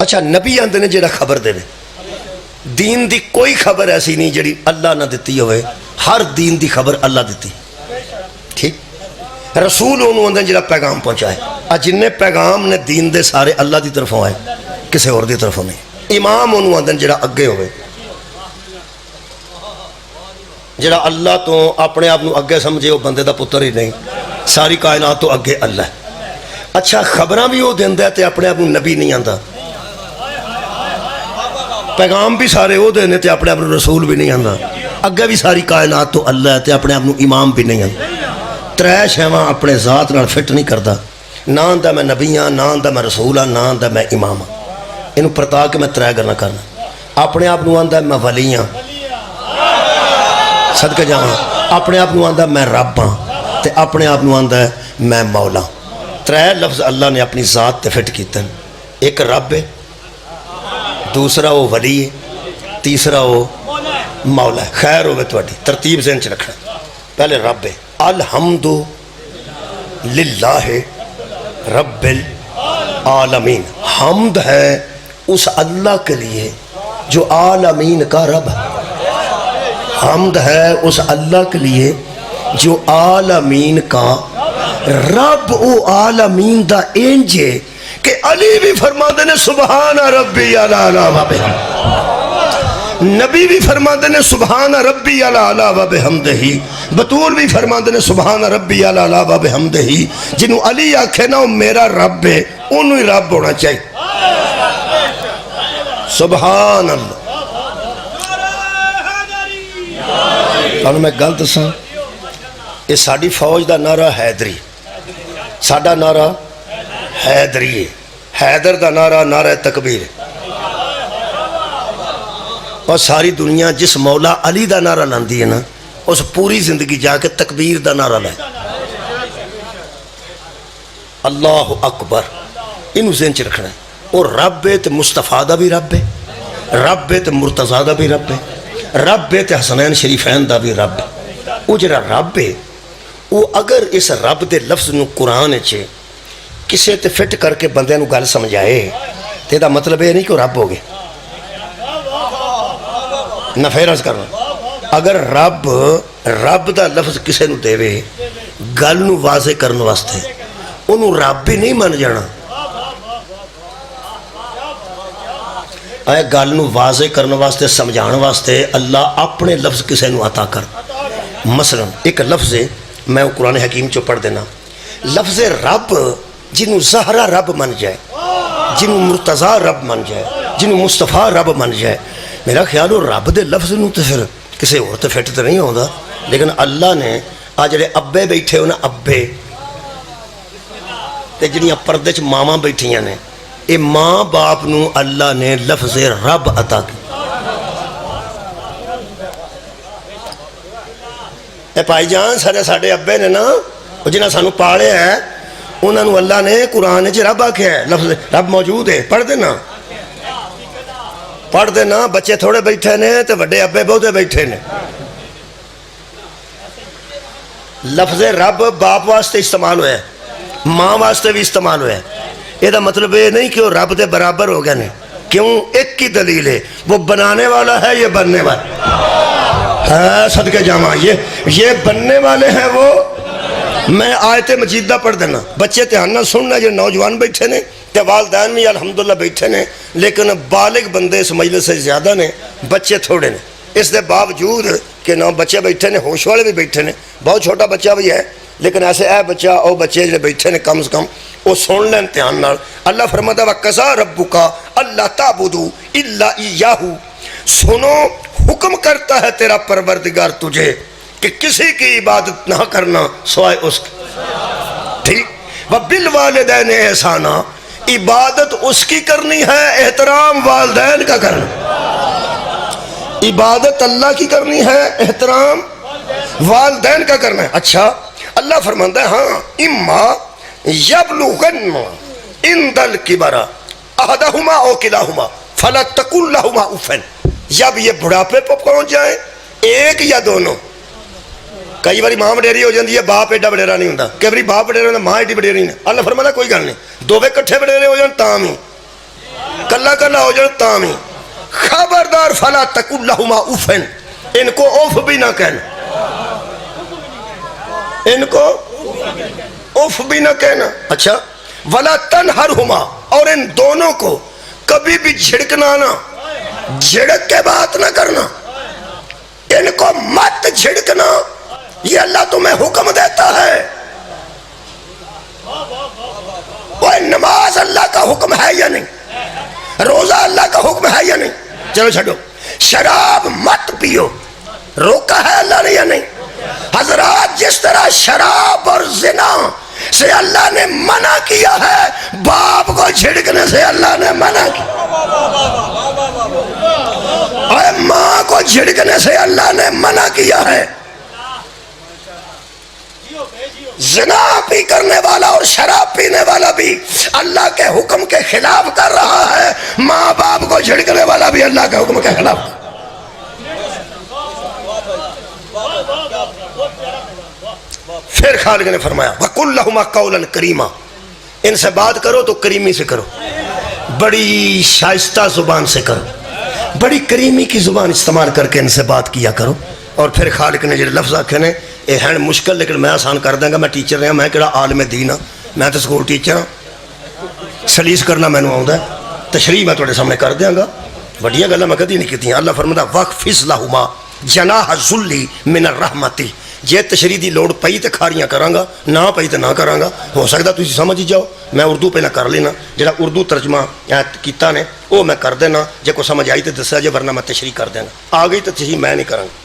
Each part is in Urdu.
اچھا نبی آندے نے جڑا خبر دے دین دی کوئی خبر ایسی نہیں جڑی اللہ نہ دیتی ہوئے، ہر دین دی خبر اللہ دیتی. ٹھیک، رسول انہوں آندے جڑا پیغام پہنچائے. جننے پیغام نے دین دے سارے اللہ دی طرفوں آئے، کسے اور دی طرفوں نہیں. امام انہوں آندے جڑا اگے ہوئے، جڑا اللہ تو اپنے آپ نو اگے سمجھے وہ بندے دا پتر ہی نہیں، ساری کائنات تو اگے اللہ ہے. اچھا خبراں بھی وہ دیندا ہے تے اپنے آپ نو نبی نہیں آندا، پیغام بھی سارے وہ دینے تے اپنے آپ نو رسول بھی نہیں آندا، اگے بھی ساری کائنات تو اللہ ہے تے اپنے آپ نو امام بھی نہیں آندا. ترے شیواں اپنے ذات نال فٹ نہیں کردا، نہ آندا میں نبی ہاں، نہ آندا میں رسول ہاں، نہ آندا میں امام ہاں. اینو پرتا کے میں ترے گلاں کرنا. اپنے آپ نو آندا میں ولی ہاں، صدقے جاواں. اپنے آپ نو آندا میں رب ہاں تے اپنے آپ نو آندا میں مولا. ترے لفظ اللہ نے اپنی ذات تے فٹ کیتے ہیں. ایک رب ہے، دوسرا وہ ولی ہے، تیسرا وہ مولا ہے. خیر ہوئے تھوڑی ترتیب ذہن چ رکھنا. پہلے رب ہے، الحمد للہ رب العالمین. حمد ہے اس اللہ کے لیے جو عالمین کا رب ہے. حمد ہے اس اللہ کے لیے جو عالمین کا رب. او عالمین دا انجے کہ علی بھی فرماتے نے سبحان ربی الاعلی و بحمدہ، نبی بھی فرماتے نے سبحان ربی الاعلی و بحمدہ، بطول بھی فرماتے نے سبحان ربی الاعلی و بحمدہ. جنہوں علی آکھے نا وہ میرا رب ہے، انہوں ہی رب ہونا چاہیے. سبحان اللہ. اور میں گل دساں، یہ ساڑی فوج دا نعرہ حیدری، ساڑا نعرہ حیدری ہے. حیدر دا نعرہ نعرہ تکبیر. اور ساری دنیا جس مولا علی دا نعرہ لاندی ہے نا، اس پوری زندگی جا کے تکبیر دا نعرہ لائے. اللہ اکبر. انہوں ذہن چ رکھنا ہے. اور رب ہے تو مصطفیٰ دا بھی رب ہے، رب ہے تو مرتضیٰ دا بھی رب ہے، رب ہے تے حسنین شریفین دا بھی رب ہے. وہ جڑا رب ہے، وہ اگر اس رب دے لفظ نو قرآن چھے کسے تے فٹ کر کے بندے نو گل سمجھائے تے دا مطلب یہ نہیں کہ وہ رب ہو گئے. نفیرز کرنا، اگر رب دا لفظ کسے نو دے وے گل نو واضح کرنے واسطے، انہوں رب بھی نہیں مان جانا. گل نو واضح کرنے واسطے، سمجھان واسطے اللہ اپنے لفظ کسے نو عطا کر. مثلا ایک لفظ ہے، میں قرآن حکیم چو پڑھ دینا. لفظ رب جنہوں زہرہ رب من جائے، جنہوں مرتضیٰ رب من جائے، جنہوں مصطفیٰ رب من جائے، میرا خیال ہو رب دے لفظ نو تو پھر کسے اور تو فٹ تو نہیں ہوتا. لیکن اللہ نے آج جڑے ابے بیٹھے ہو نا، ابے تے جنیاں پردے چ ماما بیٹھیاں نے، اے ماں باپ نو اللہ نے لفظ رب عطا کی. اے پائی جان سارے ابے نے نا، جنہاں سانو پالے ہے، انہاں نو اللہ نے قرآن چ رب آکھیا ہے. لفظ رب موجود ہے، پڑھ دینا پڑھ دینا. بچے تھوڑے بیٹھے نے تے وڈے ابے بہتے بیٹھے نے. لفظ رب باپ واسطے استعمال ہوا ہے، ماں واسطے بھی استعمال ہوا ہے. یہ دا مطلب یہ نہیں کہ وہ رب دے برابر ہو گئے نے. کیوں؟ ایک کی دلیل ہے، وہ بنانے والا ہے، یہ بننے والا ہے. صدقے جاواں، یہ بننے والے ہیں. وہ میں آیت مجیدہ پڑھ دینا، بچے دھیان نہ سننا. جو نوجوان بیٹھے نے تے والدین بھی الحمدللہ بیٹھے نے، لیکن بالغ بندے اس مجلس سے زیادہ نے، بچے تھوڑے نے. اس دے باوجود کہ نہ بچے بیٹھے نے، ہوش والے بھی بیٹھے نے، بہت چھوٹا بچہ بھی ہے، لیکن ایسے اے بچہ او بچے جو بیٹھے نے کم سے کم وہ سن لیں دھیان نال. اللہ فرماتا وَقَضَىٰ رَبُّكَ أَلَّا تَعْبُدُوا إِلَّا إِيَّاهُ. سنو، حکم کرتا ہے تیرا پروردگار تجھے کہ کسی کی عبادت نہ کرنا سوائے اس کی. ٹھیک. وَبِالْوَالِدَيْنِ إِحْسَانًا. عبادت اس کی کرنی ہے، احترام والدین کا کرنا. عبادت اللہ کی کرنی ہے، احترام والدین کا کرنا ہے. اچھا اللہ فرماتا ہے ہاں اما یبلغن عند الکبر احدہما او کلاہما فلا تقل لہما اف. جب یہ بڑھاپے پہ پہنچ جائیں، ایک یا دونوں. کئی باری ماں وڈیری ہو جاتی ہے، باپ ایڈا وڈیرا نہیں ہوتا. کئی باری باپ وڈیرا ہوتا، ماں ایڈی وڈیری نہیں. اللہ فرماتا کوئی گل نہیں، دوویں کٹھے وڈیرے ہو جان تاں بھی کلا کلا ہو جائے تامی خبردار فلا تقل لہما اوفن ان کو اوف بھی نہ کہنا ان کو اوف بھی نہ کہنا اچھا ولا تنہرہما اور ان دونوں کو کبھی بھی جھڑکنا نہ جھڑک کے بات نہ کرنا ان کو مت جھڑکنا یہ اللہ تمہیں حکم دیتا ہے وہ نماز اللہ کا حکم ہے یا نہیں روزہ اللہ کا حکم ہے یا نہیں چلو چھڑو شراب مت پیو روکا ہے اللہ نے یا نہیں حضرات جس طرح شراب اور زنا سے اللہ نے منع کیا ہے باپ کو جھڑکنے سے اللہ نے منع کیا اور ماں کو جھڑکنے سے اللہ نے منع کیا ہے زنا بھی کرنے والا اور شراب پینے والا بھی اللہ کے حکم کے خلاف کر رہا ہے ماں باپ کو جھڑکنے والا بھی اللہ کے حکم کے خلاف پھر خالق نے فرمایا وَقُلْ لَهُمَا قَوْلًا كَرِيمًا ان سے بات کرو تو کریمی سے کرو بڑی شائستہ زبان سے کرو بڑی کریمی کی زبان استعمال کر کے ان سے بات کیا کرو اور پھر خالق نے جو لفظ آکھے نے یہ ہے مشکل لیکن میں آسان کر دیں گا میں ٹیچر رہا میں کہڑا عالم دین ہاں میں تو سکول ٹیچر ہاں سلیس کرنا میں نے آؤں تشریح میں توڑے سامنے کر دیاں گا بڑیا گلہ میں کدی نہیں کیتی ہیں اللہ فرماتا وَقْفِزْ لَهُمَا جَنَاحَ الذُّلِّ مِنَ الرَّحْمَةِ جے تشریح دی لوڑ پئی تے کھاریاں کرانگا نہ پئی تے نہ کرانگا ہو سکتا تسی سمجھ ہی جاؤ میں اردو پہلے کر لینا جڑا اردو ترجمہ کیتا نے وہ میں کر دینا جے کو سمجھ آئی تے دسیا جے ورنہ میں تشریح کر دینا آ گئی تے تشریح میں نہیں کرانگا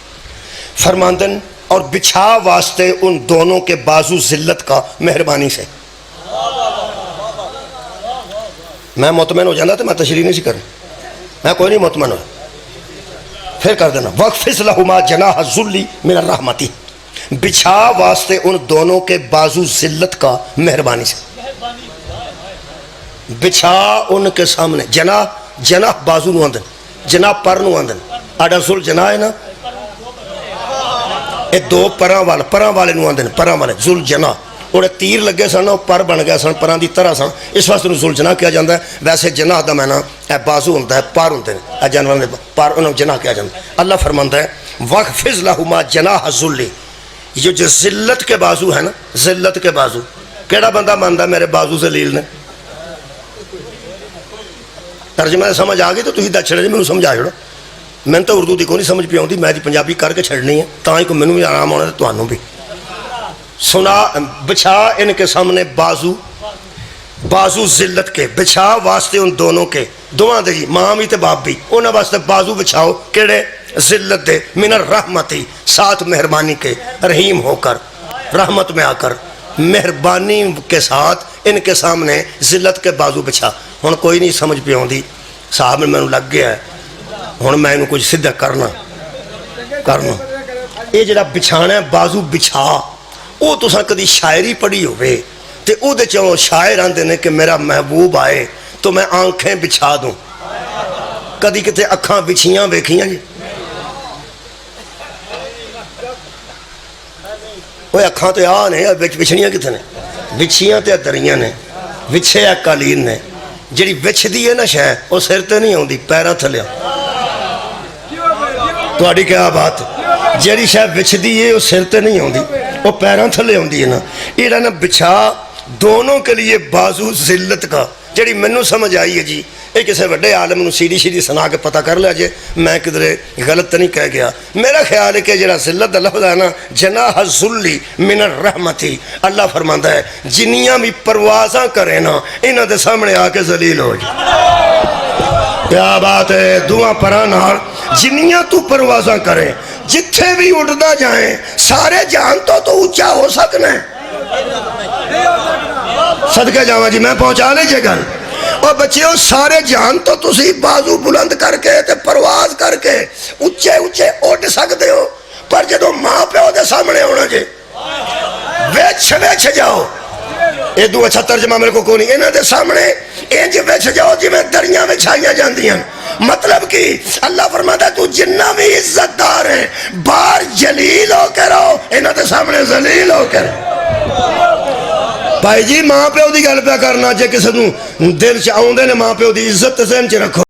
فرماندن اور بچھا واسطے ان دونوں کے بازو ذلت کا مہربانی سے میں مطمئن ہو جانا تو میں تشریح نہیں سی کرنا میں کوئی نہیں مطمئن ہو پھر کر دینا وَقْفِزْ لَهُمَا جَنَاحَ الذُّلِّ مِنَ الرَّحْمَةِ بچھا واسطے ان دونوں کے بازو ذلت کا مہربانی سے بچھا ان کے سامنے جناح بازو نو آندن جناح پر نو آندن آڈا ذل جناح ہے نا اے دو پران والے نو آندن پران والے ذل جناح اور تیر لگے سن پر بن گیا سن پران دی طرح سن اس واسطے ذل جناح کیا جاندہ ہے ویسے جناح دا میں نا اے بازو ہوندہ ہے پار ہوندے ہیں اے جانوران دے پار انہوں جناح کیا جاندہ ہے اللہ فرماندہ ہے وَقْفِزْ لَهُمَا جَنَاحَ الذُّلِّ یہ جو ذلت کے بازو ہے نا ذلت کے بازو کیڑا بندہ ماندہ میرے بازو ذلیل نے ترجمہ سمجھ آگئی تو تھی دا چھڑے جی میں سمجھا چھڑا میں تو اردو دی کو نہیں سمجھ پی آؤں دی میں دی پنجابی کر کے چھڑنی ہے تاں ہی کو میں بھی آرام ہونا تو آنوں بھی سنا بچھا ان کے سامنے بازو ذلت کے بچھا واسطے ان دونوں کے دعا دے جی ماں بھی تے باپ بھی انہاں واسطے بازو بچھاؤ کیڑے ذلت دے من الرحمتی ساتھ مہربانی کے رحیم ہو کر رحمت میں آ کر مہربانی کے ساتھ ان کے سامنے ذلت کے بازو بچھا ہن کوئی نہیں سمجھ پہ ہوندی صاحب میں نے لگ گیا ہے ہن میں انہوں کچھ سدھا کرنا یہ جڑا بچھانا ہے بازو بچھا وہ تو ساں کدی شاعری پڑھی ہوئے تے او دے چاہوں شاعر آندے نے کہ میرا محبوب آئے تو میں آنکھیں بچھا دوں کدی کتے اکھاں بچھیاں بیکھیاں جی وہ اکھاں تے آنے بچھڑیاں کتے نے بچھیاں تے دریاں نے وچھے قالین نے جڑی وچھ دی ہے نا شے وہ سر تے نہیں ہوندی پیراں تھلے تو آڑی کیا بات جڑی شے وچھ دی ہے وہ سر تے نہیں ہوندی وہ پیراں تھلے ہوندی ہے نا یہ نا بچھا دونوں کے لیے بازو ذلت کا جڑی منو سمجھ آئی ہے جی یہ کسے وڈے عالم نو سیدھی سنا کے پتہ کر لیا جے میں کدھرے غلط نہیں کہہ گیا میرا خیال ہے کہ جڑا ذلت دا لفظ ہے نا جناح الذل من الرحمتی اللہ فرماندا ہے جنیاں بھی پروازاں کرے نا انہاں دے سامنے آ کے ذلیل ہو جائے کیا بات ہے دعا پران نال جنیاں تو پروازاں کریں جتھے بھی اڑدا جائیں سارے جہان تو اونچا ہو سکنا ہے صدقہ جاواں جی میں پہنچا لے جے گل اور بچیوں سارے جہان تو تسی بازو بلند کر کے تے پرواز کر کے اونچے اڑ سکتے ہو پر جدو ماں پیو دے سامنے ہونا جے ویچ جاؤ یہ دو اچھا ترجمہ میرے کو کونی انہاں دے سامنے انج ویچ جاؤ جی میں دریاں میں چھائیاں جاندی ہیں مطلب کہ اللہ فرماتا ہے تو جنہ بھی عزت دار ہے بار جلیل ہو کے رہو انہاں دے سامنے ذلیل ہو کے رہو ਭਾਈ ਜੀ ਮਾਂ ਪਿਓ ਦੀ ਗੱਲ ਪਿਆ ਕਰਨਾ, ਜੇ ਕਿਸੇ ਨੂੰ ਦਿਲ 'ਚ ਆਉਂਦੇ ਨੇ ਮਾਂ ਪਿਓ ਦੀ ਇੱਜ਼ਤ ਜ਼ਹਿਨ 'ਚ ਰੱਖੋ।